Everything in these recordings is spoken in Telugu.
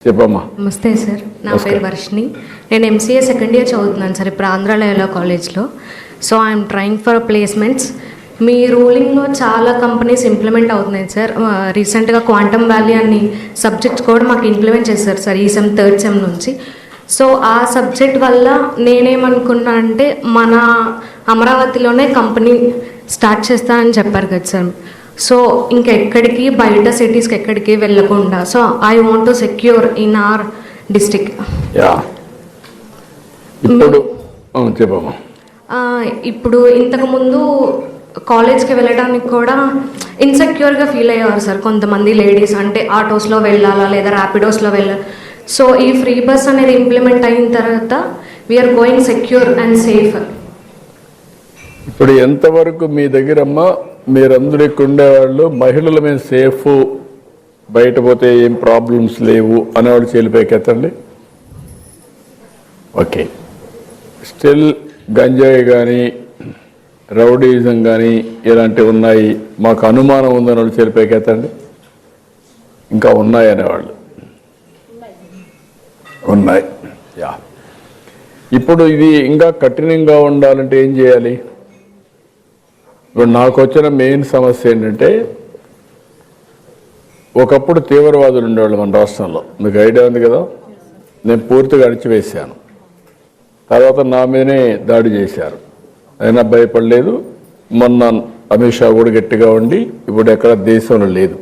చెప్పమ్మా. నమస్తే సార్, నా పేరు వర్షిని. నేను ఎంసీఏ సెకండ్ ఇయర్ చదువుతున్నాను సార్ ఇప్పుడు ఆంధ్రాలయలో కాలేజ్లో. So I'm trying for placements. మీ రూలింగ్లో చాలా కంపెనీస్ ఇంప్లిమెంట్ అవుతున్నాయి సార్. రీసెంట్గా క్వాంటమ్ వ్యాలీ అని సబ్జెక్ట్ కూడా మాకు ఇంప్లిమెంట్ చేశారు సార్ ఈ సెమ్ థర్డ్ సెమ్ నుంచి. సో ఆ సబ్జెక్ట్ వల్ల నేనేమనుకున్నా అంటే మన అమరావతిలోనే కంపెనీ స్టార్ట్ చేస్తానని చెప్పారు కదా సార్. సో ఇంకెక్కడికి బయట సిటీస్కి ఎక్కడికి వెళ్ళకుండా, so I want to secure in our district. ఇప్పుడు ఇంతకుముందు కాలేజ్కి వెళ్ళడానికి కూడా ఇన్సెక్యూర్గా ఫీల్ అయ్యేవారు సార్ కొంతమంది లేడీస్. అంటే ఆటోస్లో వెళ్ళాలా లేదా ర్యాపిడోస్లో వెళ్ళాలి. సో ఈ ఫ్రీ బస్ అనేది ఇంప్లిమెంట్ అయిన తర్వాత we're going secure and safe. ఇప్పుడు ఎంతవరకు మీ దగ్గరమ్మా మీరందరూ ఇక్కడ ఉండేవాళ్ళు మహిళల మీద సేఫ్, బయట పోతే ఏం ప్రాబ్లమ్స్ లేవు అనేవాళ్ళు చేలిపోయికెత్తండి. ఓకే, స్టిల్ గంజాయి కానీ రౌడీజం కానీ ఇలాంటివి ఉన్నాయి, మాకు అనుమానం ఉందని వాళ్ళు చేలిపోయికెత్తండి. ఇంకా ఉన్నాయి అనేవాళ్ళు ఉన్నాయి. ఇప్పుడు ఇది ఇంకా కఠినంగా ఉండాలంటే ఏం చేయాలి? ఇప్పుడు నాకు వచ్చిన మెయిన్ సమస్య ఏంటంటే, ఒకప్పుడు తీవ్రవాదులు ఉండేవాళ్ళు మన రాష్ట్రంలో, మీకు ఐడియా ఉంది కదా. నేను పూర్తిగా అణిచివేశాను. తర్వాత నా మీదనే దాడి చేశారు, అయినా భయపడలేదు. మొన్న అమిత్ షా కూడా గట్టిగా ఉండి ఇప్పుడు ఎక్కడ దేశంలో లేదు.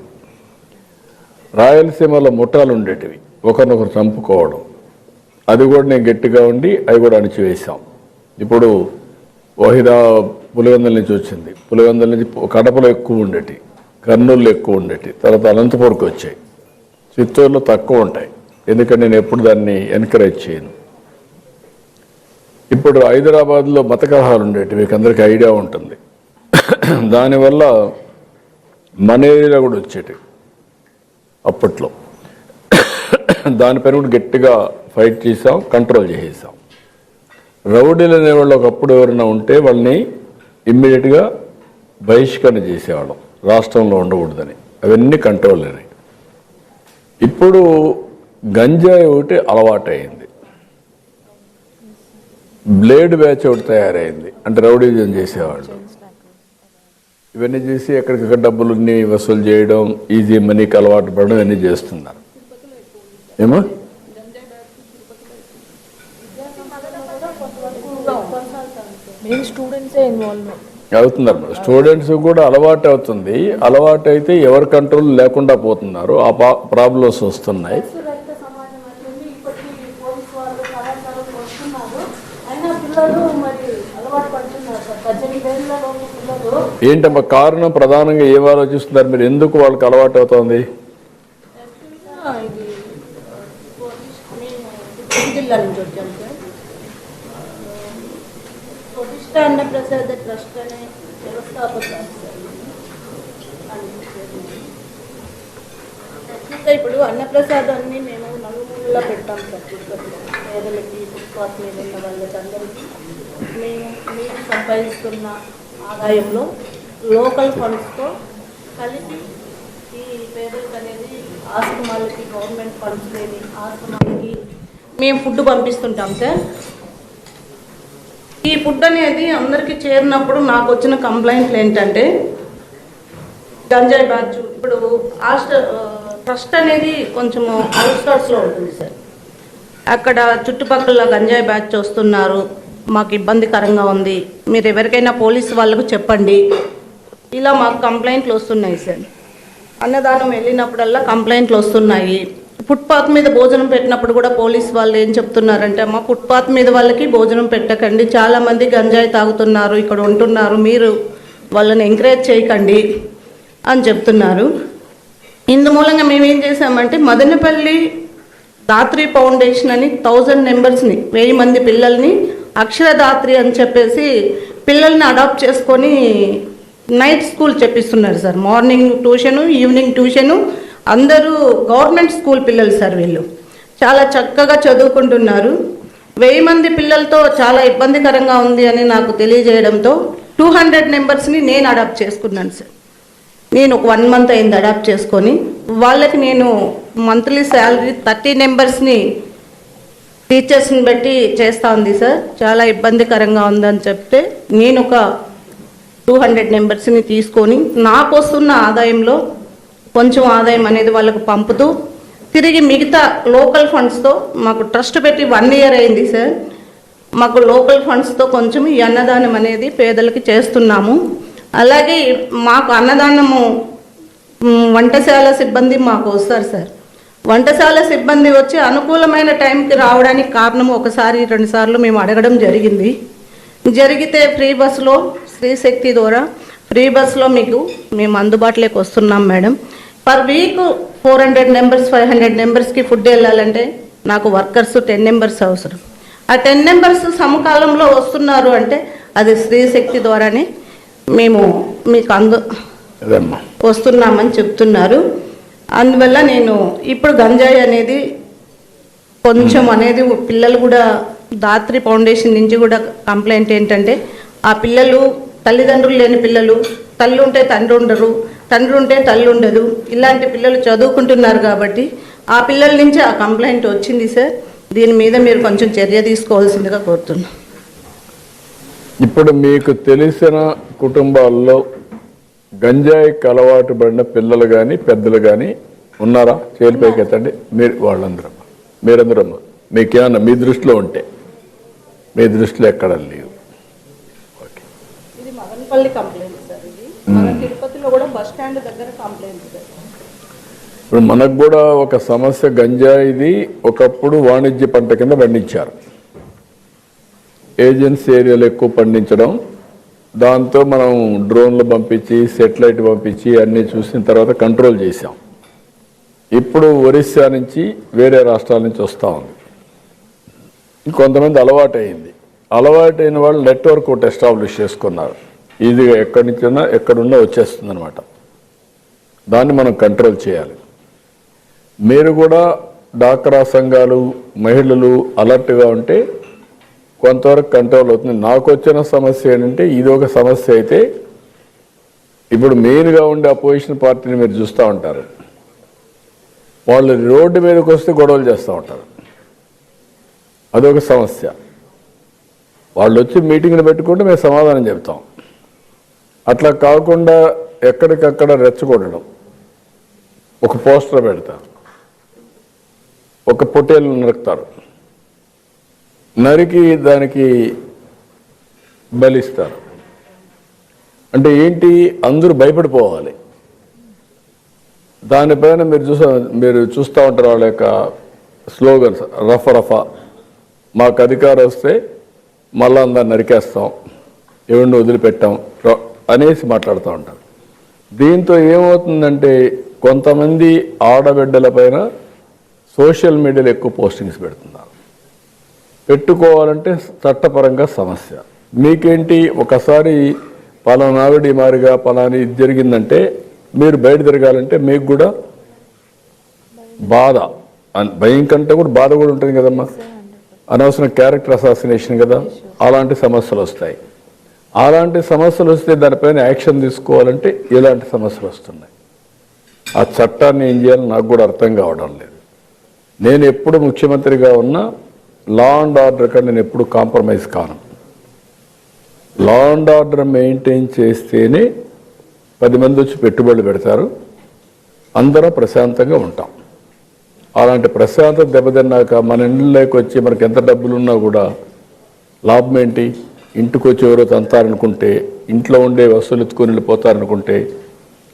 రాయలసీమలో ముఠాలు ఉండేటివి, ఒకరినొకరు చంపుకోవడం, అది కూడా నేను గట్టిగా ఉండి అవి కూడా అణిచివేశాం. ఇప్పుడు ఓహిదా పులివెందుల నుంచి వచ్చింది, పులివెందుల నుంచి కడపలో ఎక్కువ ఉండేటి, కర్నూలులో ఎక్కువ ఉండేటి, తర్వాత అనంతపూర్కి వచ్చాయి, చిత్తూరులో తక్కువ ఉంటాయి. ఎందుకంటే నేను ఎప్పుడు దాన్ని ఎన్కరేజ్ చేయను. ఇప్పుడు హైదరాబాద్లో మత కలహాలు ఉండేటి, మీకు అందరికీ ఐడియా ఉంటుంది. దానివల్ల మన ఏరియాలో కూడా వచ్చేటి అప్పట్లో. దానిపైన కూడా గట్టిగా ఫైట్ చేసాం, కంట్రోల్ చేసేసాం. రౌడీలు అనేవాళ్ళు ఒకప్పుడు ఎవరైనా ఉంటే వాళ్ళని ఇమ్మీడియట్గా బహిష్కరణ చేసేవాళ్ళం, రాష్ట్రంలో ఉండకూడదని. అవన్నీ కంట్రోల్ అయినాయి. ఇప్పుడు గంజాయి ఒకటి అలవాటైంది, బ్లేడ్ బ్యాచ్ ఒకటి తయారైంది, అంటే రౌడీజం చేసేవాళ్ళు. ఇవన్నీ చేసి ఎక్కడికక్కడ డబ్బులన్నీ వసూలు చేయడం, ఈజీ మనీకి అలవాటు పడడం, ఇవన్నీ చేస్తున్నారు. ఏమో అవుతున్నారు, స్టూడెంట్స్ కూడా అలవాటు అవుతుంది. అలవాటు అయితే ఎవరి కంట్రోల్ లేకుండా పోతున్నారు, ఆ ప్రాబ్లమ్స్ వస్తున్నాయి. ఏంటమ్మా కారణం? ప్రధానంగా ఏం ఆలోచిస్తున్నారు మీరు? ఎందుకు వాళ్ళకి అలవాటు అవుతుంది? అన్నప్రసాద ట్రస్ట్ అనే వ్యవస్థాపకులు. ఇప్పుడు అన్నప్రసాదాన్ని మేము నలుమూలలో పెట్టాం సార్. పేదలకి, ఫుట్పాత్ మీద ఉన్న వాళ్ళకి అందరికీ మేము సంపాదిస్తున్న ఆదాయంలో లోకల్ ఫండ్స్తో కలిపి ఈ పేదలకు అనేది ఆశ్రమాలకి, గవర్నమెంట్ ఫండ్స్ లేని ఆశ్రమాలకి మేము ఫుడ్ పంపిస్తుంటాం సార్. ఈ ఫుడ్ అనేది అందరికీ చేరినప్పుడు నాకు వచ్చిన కంప్లైంట్లు ఏంటంటే, గంజాయి బ్యాచ్ ఇప్పుడు ట్రస్ట్ అనేది కొంచెము అవుట్స్కర్ట్స్లో ఉంటుంది సార్. అక్కడ చుట్టుపక్కల గంజాయి బ్యాచ్ వస్తున్నారు, మాకు ఇబ్బందికరంగా ఉంది, మీరు ఎవరికైనా పోలీసు వాళ్ళకు చెప్పండి, ఇలా మాకు కంప్లైంట్లు వస్తున్నాయి సార్. అన్నదానం వెళ్ళినప్పుడల్లా కంప్లైంట్లు వస్తున్నాయి. ఫుట్పాత్ మీద భోజనం పెట్టినప్పుడు కూడా పోలీస్ వాళ్ళు ఏం చెప్తున్నారంటే, అమ్మ ఫుట్పాత్ మీద వాళ్ళకి భోజనం పెట్టకండి, చాలామంది గంజాయి తాగుతున్నారు, ఇక్కడ ఉంటున్నారు, మీరు వాళ్ళని ఎంకరేజ్ చేయకండి అని చెప్తున్నారు. ఇందుమూలంగా మేమేం చేసామంటే, మదనపల్లి దాత్రి ఫౌండేషన్ అని 1000 మెంబర్స్ని, 1000 మంది పిల్లల్ని అక్షరదాత్రి అని చెప్పేసి పిల్లల్ని అడాప్ట్ చేసుకొని నైట్ స్కూల్ చెప్పిస్తున్నారు sir. Morning tuition, evening tuition. అందరూ గవర్నమెంట్ స్కూల్ పిల్లలు సార్. వీళ్ళు చాలా చక్కగా చదువుకుంటున్నారు. 1000 మంది పిల్లలతో చాలా ఇబ్బందికరంగా ఉంది అని నాకు తెలియజేయడంతో 200 మెంబర్స్ని నేను అడాప్ట్ చేసుకున్నాను సార్. నేను ఒక 1 మంత్ అయింది అడాప్ట్ చేసుకొని. వాళ్ళకి నేను మంత్లీ శాలరీ 30 నెంబర్స్ని టీచర్స్ని బట్టి చేస్తూ ఉంది సార్. చాలా ఇబ్బందికరంగా ఉందని చెప్తే నేను ఒక 200 నెంబర్స్ని తీసుకొని నాకు వస్తున్న ఆదాయంలో కొంచెం ఆదాయం అనేది వాళ్ళకు పంపుతూ తిరిగి మిగతా లోకల్ ఫండ్స్తో మాకు ట్రస్ట్ పెట్టి 1 ఇయర్ అయింది సార్. మాకు లోకల్ ఫండ్స్తో కొంచెం ఈ అన్నదానం అనేది పేదలకి చేస్తున్నాము. అలాగే మాకు అన్నదానము వంటశాల సిబ్బంది మాకు వస్తారు సార్. వంటశాల సిబ్బంది వచ్చి అనుకూలమైన టైంకి రావడానికి కారణం 1-2 సార్లు మేము అడగడం జరిగితే ఫ్రీ బస్సులో స్త్రీశక్తి ద్వారా ఫ్రీ బస్సులో మేము అందుబాటులోకి వస్తున్నాం మేడం. పర్ వీక్ 400 నెంబర్స్ 500 నెంబర్స్కి ఫుడ్ వెళ్ళాలంటే నాకు వర్కర్స్ 10 నెంబర్స్ అవసరం. ఆ 10 నెంబర్స్ సమకాలంలో వస్తున్నారు అంటే అది స్త్రీశక్తి ద్వారానే మేము మీకు వస్తున్నామని చెప్తున్నారు. అందువల్ల నేను ఇప్పుడు గంజాయి అనేది కొంచెం అనేది పిల్లలు కూడా దాత్రి ఫౌండేషన్ నుంచి కూడా కంప్లైంట్ ఏంటంటే ఆ పిల్లలు తల్లిదండ్రులు లేని పిల్లలు, తల్లి ఉంటే తండ్రి ఉండరు, తండ్రి ఉంటే తల్లి ఉండదు, ఇలాంటి పిల్లలు చదువుకుంటున్నారు కాబట్టి ఆ పిల్లల నుంచి ఆ కంప్లైంట్ వచ్చింది సార్. దీని మీద మీరు కొంచెం చర్య తీసుకోవాల్సిందిగా కోరుతున్నాను. ఇప్పుడు మీకు తెలిసిన కుటుంబాల్లో గంజాయికి అలవాటు పడిన పిల్లలు కానీ పెద్దలు కానీ ఉన్నారా? చేలిపైకి ఎత్తండి. మీరందరూ మీకేమన్నా మీ దృష్టిలో ఉంటే, మీ దృష్టిలో ఎక్కడ లేవు. ఓకే, ఇది మదనపల్లి కంప్లైంట్ సార్. ఇది మన తిరుపతిలో కూడా బస్ స్టాండ్ దగ్గర కంప్లైంట్ సార్. ఇప్పుడు మనకు కూడా ఒక సమస్య, గంజాయిది ఒకప్పుడు వాణిజ్య పంట కింద పండించారు. ఏజెన్సీ ఏరియాలో ఎక్కువ పండించడం, దాంతో మనం డ్రోన్లు పంపించి సెటిలైట్ పంపించి అన్నీ చూసిన తర్వాత కంట్రోల్ చేశాం. ఇప్పుడు ఒరిస్సా నుంచి వేరే రాష్ట్రాల నుంచి వస్తూ ఉంది. కొంతమంది అలవాటైన వాళ్ళు నెట్వర్క్ ఒకటి ఎస్టాబ్లిష్ చేసుకున్నారు. ఈజీగా ఎక్కడి నుంచైనా ఎక్కడున్నా వచ్చేస్తుంది అనమాట. దాన్ని మనం కంట్రోల్ చేయాలి. మీరు కూడా డాక్రా సంఘాలు, మహిళలు అలర్ట్గా ఉంటే కొంతవరకు కంట్రోల్ అవుతుంది. నాకు వచ్చిన సమస్య ఏంటంటే, ఇది ఒక సమస్య అయితే ఇప్పుడు మెయిన్గా ఉండే అపోజిషన్ పార్టీని మీరు చూస్తూ ఉంటారు. వాళ్ళు రోడ్డు మీదకి వస్తే గొడవలు చేస్తూ ఉంటారు. అదొక సమస్య. వాళ్ళు వచ్చి మీటింగ్లు పెట్టుకుంటే మేము సమాధానం చెప్తాం. అట్లా కాకుండా ఎక్కడికక్కడ రెచ్చగొట్టడం, ఒక పోస్టర్ పెడతారు, ఒక పొట్టేలు నరుకుతారు, నరికి దానికి బలిస్తారు. అంటే ఏంటి? అందరూ భయపడిపోవాలి. దానిపైన మీరు చూస్తూ ఉంటారు వాళ్ళ యొక్క స్లోగన్స్, రఫా మాకు అధికారం వస్తే మళ్ళా అందరు నరికేస్తాం, ఎవరిని వదిలిపెట్టాం అనేసి మాట్లాడుతూ ఉంటారు. దీంతో ఏమవుతుందంటే కొంతమంది ఆడబిడ్డల పైన సోషల్ మీడియాలో ఎక్కువ పోస్టింగ్స్ పెడుతున్నారు. పెట్టుకోవాలంటే చట్టపరంగా సమస్య. మీకేంటి, ఒకసారి పలానావిడి మారిగా పలాని ఇది జరిగిందంటే మీరు బయట తిరగాలంటే మీకు కూడా బాధ, భయం కంటే కూడా బాధ కూడా ఉంటుంది కదమ్మా. అనవసరం క్యారెక్టర్ అసాసినేషన్ కదా. అలాంటి సమస్యలు వస్తాయి. అలాంటి సమస్యలు వస్తే దానిపైన యాక్షన్ తీసుకోవాలంటే ఇలాంటి సమస్యలు వస్తున్నాయి. ఆ చట్టాన్ని ఏం చేయాలో నాకు కూడా అర్థం కావడం లేదు. నేను ఎప్పుడు ముఖ్యమంత్రిగా ఉన్నా లా అండ్ ఆర్డర్ కానీ నేను ఎప్పుడు కాంప్రమైజ్ కాను. లా అండ్ ఆర్డర్ మెయింటైన్ చేస్తేనే 10 మంది వచ్చి పెట్టుబడులు పెడతారు, అందరం ప్రశాంతంగా ఉంటాం. అలాంటి ప్రశాంతత దెబ్బతిన్నాక మన ఇంట్లోకి వచ్చి మనకి ఎంత డబ్బులు ఉన్నా కూడా లాభం ఏంటి? ఇంటికి వచ్చి ఎవరో తంతారనుకుంటే, ఇంట్లో ఉండే వస్తువులు ఎత్తుకొని వెళ్ళిపోతారనుకుంటే,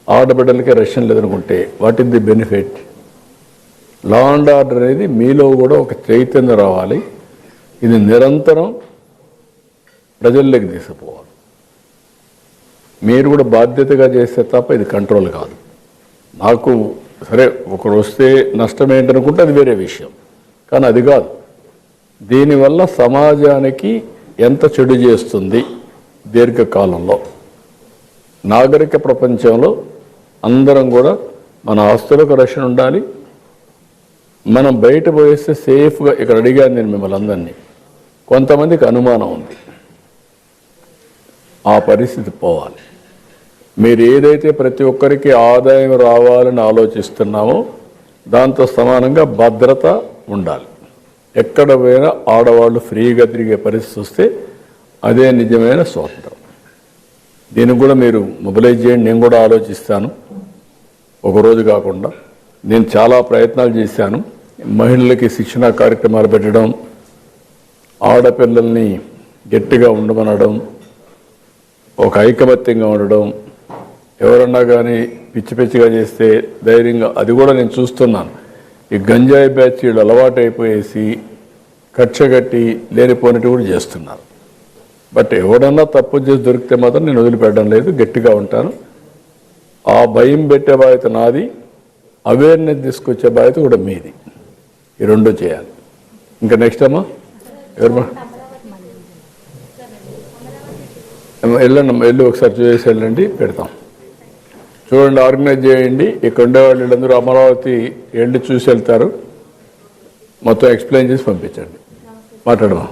ఆడబిడ్డలకే రక్షణ లేదనుకుంటే what is the benefit? Law and order అనేది మీలో కూడా ఒక చైతన్యం రావాలి. ఇది నిరంతరం ప్రజల్లోకి తీసుకుపోవాలి. మీరు కూడా బాధ్యతగా చేస్తే తప్ప ఇది కంట్రోల్ కాదు. నాకు సరే ఒకరు వస్తే నష్టం ఏంటనుకుంటే అది వేరే విషయం, కానీ అది కాదు. దీనివల్ల సమాజానికి ఎంత చెడు చేస్తుంది దీర్ఘకాలంలో. నాగరిక ప్రపంచంలో అందరం కూడా మన ఆస్తులకు రక్షణ ఉండాలి. మనం బయట పోయేస్తే సేఫ్గా, ఇక్కడ అడిగాను నేను మిమ్మల్ని అందరినీ, కొంతమందికి అనుమానం ఉంది, ఆ పరిస్థితి పోవాలి. మీరు ఏదైతే ప్రతి ఒక్కరికి ఆదాయం రావాలని ఆలోచిస్తున్నామో దాంతో సమానంగా భద్రత ఉండాలి. ఎక్కడ పోయినా ఆడవాళ్ళు ఫ్రీగా తిరిగే పరిస్థితి వస్తే అదే నిజమైన స్వాతంత్రం. దీనికి కూడా మీరు మొబిలైజ్ చేయండి. నేను కూడా ఆలోచిస్తాను. ఒకరోజు కాకుండా నేను చాలా ప్రయత్నాలు చేశాను. మహిళలకి శిక్షణా కార్యక్రమాలు పెట్టడం, ఆడపిల్లల్ని గట్టిగా ఉండమనడం, ఒక ఐకమత్యంగా ఉండడం, ఎవరన్నా కానీ పిచ్చి పిచ్చిగా చేస్తే ధైర్యంగా, అది కూడా నేను చూస్తున్నాను. ఈ గంజాయి బ్యాచ్ వీళ్ళు అలవాటు అయిపోయేసి కక్షగట్టి లేనిపోయినట్టు కూడా చేస్తున్నారు. బట్ ఎవడన్నా తప్పు చేసి దొరికితే మాత్రం నేను వదిలిపెట్టడం లేదు, గట్టిగా ఉంటాను. ఆ భయం పెట్టే బాధ్యత నాది, అవేర్నెస్ తీసుకొచ్చే బాధ్యత కూడా మీది. ఈ రెండు చేయాలి. ఇంకా నెక్స్ట్ అమ్మా ఎవరమ్మా వెళ్ళండి, వెళ్ళి ఒకసారి చూసేసి వెళ్ళండి, పెడతాం. చూడండి, ఆర్గనైజ్ చేయండి. ఇక్కడ ఉండేవాళ్ళు వీళ్ళందరూ అమరావతి వెళ్ళి చూసి వెళ్తారు. మొత్తం ఎక్స్ప్లెయిన్ చేసి పంపించండి. మాట్లాడమా.